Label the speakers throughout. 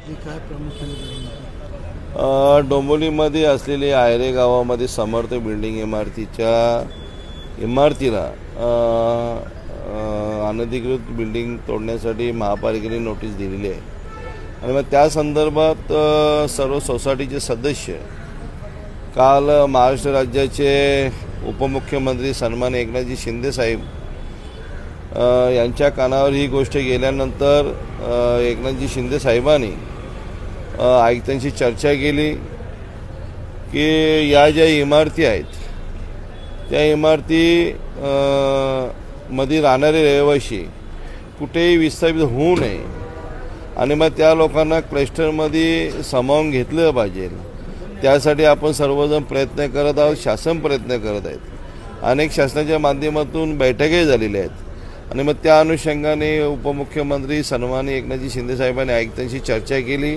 Speaker 1: जे काय प्रामुख्याने घडलं?
Speaker 2: डोंबिवलीमध्ये असलेली आयरे गावामध्ये समर्थ बिल्डिंग इमारतीला अनधिकृत बिल्डिंग तोडण्यासाठी महापालिकेने नोटीस दिलेली आहे. आणि मग त्या संदर्भात सर्व सोसायटीचे सदस्य काल महाराष्ट्र राज्याचे उपमुख्यमंत्री सन्माननीय एकनाथजी शिंदे साहेब यांच्या कानावर ही गोष्ट गेल्यानंतर एकनाथजी शिंदे साहेबांनी आयुक्तांशी चर्चा केली की या ज्या इमारती आहेत त्या इमारती मध्ये राहणारे रहिवासी कुठेही विस्थापित होऊ नये आणि मग त्या लोकांना क्लस्टरमध्ये सामावून घेतलं पाहिजे. त्यासाठी आपण सर्वजण प्रयत्न करत आहोत, शासन प्रयत्न करत आहेत. अनेक शासनाच्या माध्यमातून बैठकही झालेल्या आहेत आणि मग त्या अनुषंगाने उपमुख्यमंत्री सन्माननीय एकनाथजी शिंदे साहेबांनी आयुक्तांशी चर्चा केली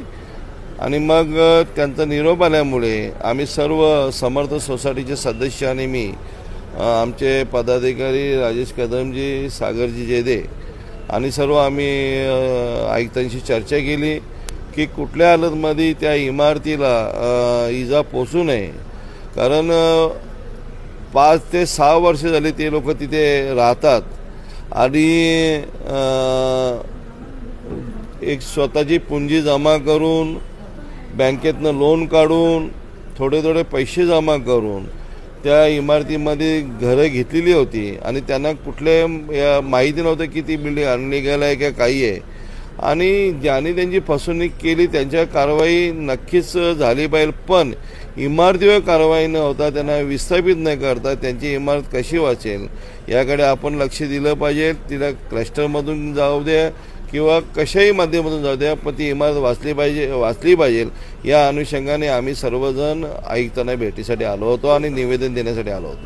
Speaker 2: आणि मग त्यांचा निरोप आल्यामुळे आम्ही सर्व समर्थ सोसायटीचे सदस्य आणि मी आमचे पदाधिकारी राजेश कदमजी, सागरजी जेदे आणि सर्व आम्ही आयुक्तांशी चर्चा केली की कुठल्या हालतमध्ये त्या इमारतीला इजा पोचू नये. कारण 5 ते 6 वर्ष झाली ते लोक तिथे राहतात आणि एक स्वतःची पुंजी जमा करून बँकेतनं लोन काढून थोडे थोडे पैसे जमा करून त्या इमारतीमध्ये घरं घेतलेली होती आणि त्यांना कुठल्या माहिती नव्हतं की ती बिल्डिंग अनलिगल आहे का काही आहे. आणि ज्यांनी त्यांची फसवणूक केली त्यांच्या कारवाई नक्कीच झाली पाहिजे, पण इमारतीवर कारवाई न होता त्यांना विस्थापित न करता त्यांची इमारत कशी वाचेल याकडे आपण लक्ष दिलं पाहिजे. तिला क्लस्टरमधून जाऊ द्या किंवा कशाही माध्यमातून जाऊ द्या, पण ती इमारत वाचली पाहिजे. या अनुषंगाने आम्ही सर्वजण आयुक्तांना भेटीसाठी आलो होतो आणि निवेदन देण्यासाठी आलो होतो.